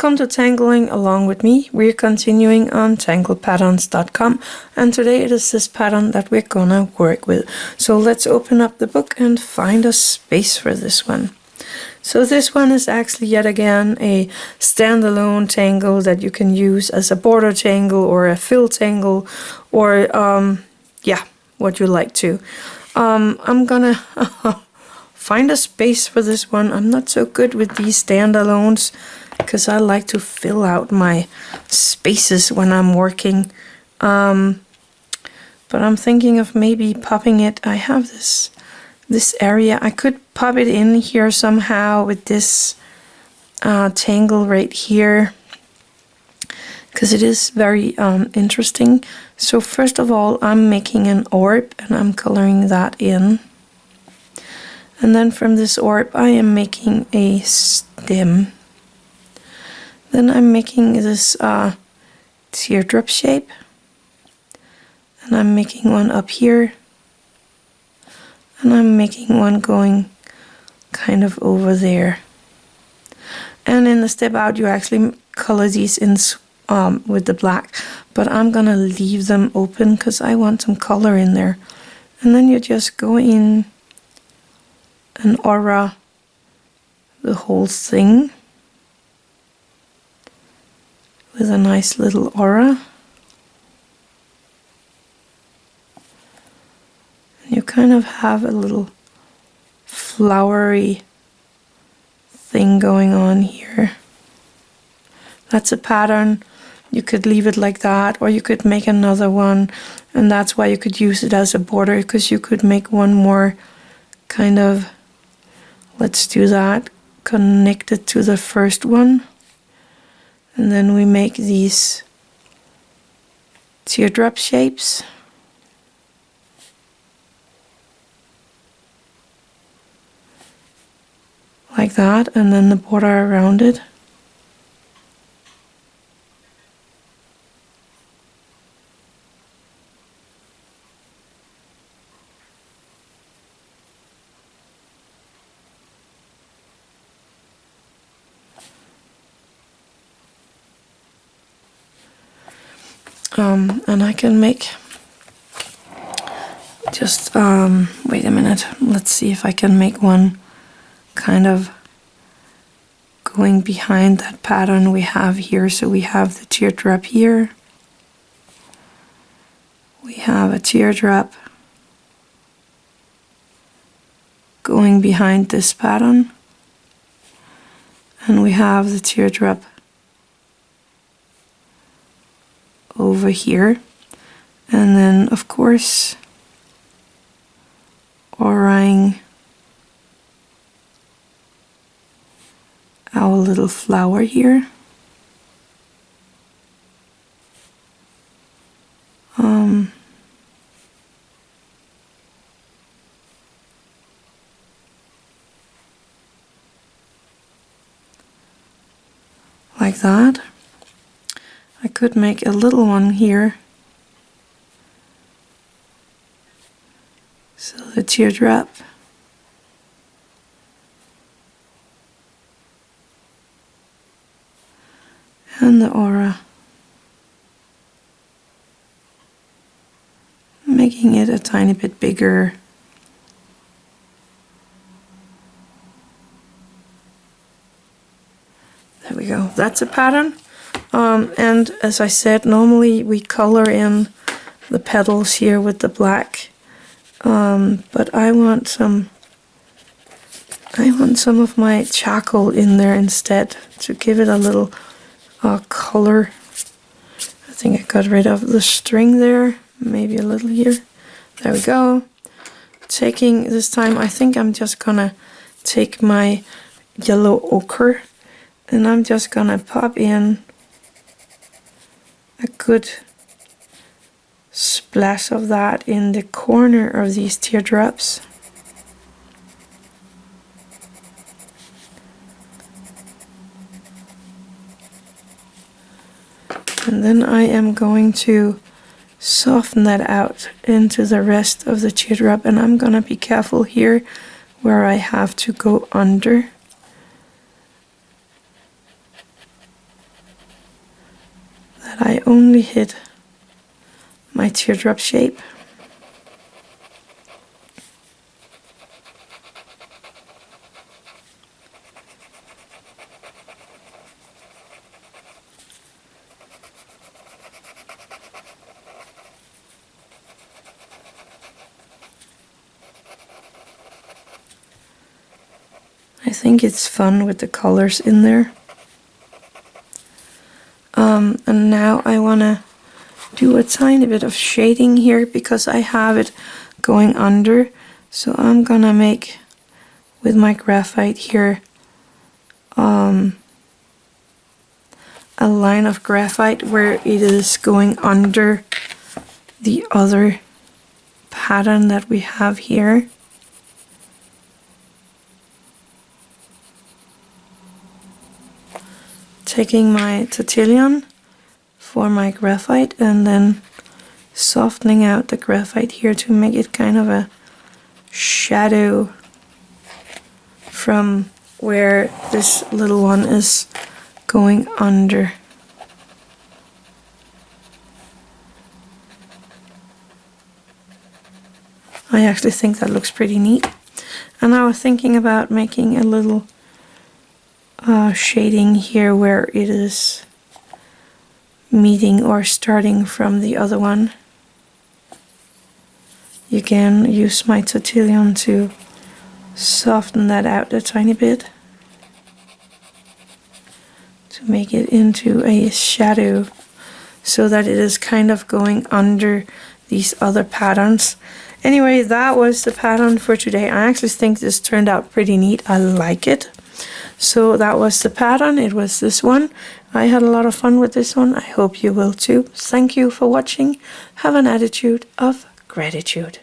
Welcome to Tangling along with me. We're continuing on tanglepatterns.com, and today it is this pattern that we're gonna work with. So let's open up the book and find a space for this one. So this one is actually yet again a standalone tangle that you can use as a border tangle or a fill tangle, or yeah, what you like to. I'm gonna find a space for this one. I'm not so good with these standalones because I like to fill out my spaces when I'm working. But I'm thinking of maybe popping it. I have this area. I could pop it in here somehow with this tangle right here, because it is very interesting. So first of all, I'm making an orb and I'm coloring that in. And then from this orb, I am making a stem. Then I'm making this teardrop shape. And I'm making one up here. And I'm making one going kind of over there. And in the step out, you actually color these in with the black. But I'm gonna leave them open because I want some color in there. And then you just go in an aura the whole thing with a nice little aura. And you kind of have a little flowery thing going on here. That's a pattern. You could leave it like that, or you could make another one, and that's why you could use it as a border, because you could make one more kind of, let's do that, connected to the first one. And then we make these teardrop shapes. Like that, and then the border around it. And I can make just, wait a minute, let's see if I can make one kind of going behind that pattern we have here. So we have the teardrop here. We have a teardrop going behind this pattern. And we have the teardrop over here. And then of course auraing our little flower here. Like that. I could make a little one here. So the teardrop. And the aura. Making it a tiny bit bigger. There we go. That's a pattern. And as I said, normally we color in the petals here with the black. But I want some of my charcoal in there instead to give it a little color. I think I got rid of the string there, maybe a little here. There we go. Taking this time, I think I'm just gonna take my yellow ochre and I'm just gonna pop in a good splash of that in the corner of these teardrops. And then I am going to soften that out into the rest of the teardrop, and I'm gonna be careful here where I have to go under. that I only hit my teardrop shape. I think it's fun with the colors in there. And now I want to do a tiny bit of shading here because I have it going under. So I'm gonna make with my graphite here a line of graphite where it is going under the other pattern that we have here. Taking my Tortillion for my graphite and then softening out the graphite here to make it kind of a shadow from where this little one is going under. I actually think that looks pretty neat. And I was thinking about making a little shading here where it is meeting or starting from the other one. You can use my Tortillion to soften that out a tiny bit to make it into a shadow so that it is kind of going under these other patterns. Anyway, that was the pattern for today. I actually think this turned out pretty neat. I like it. So that was the pattern. It was this one. I had a lot of fun with this one. I hope you will too. Thank you for watching. Have an attitude of gratitude.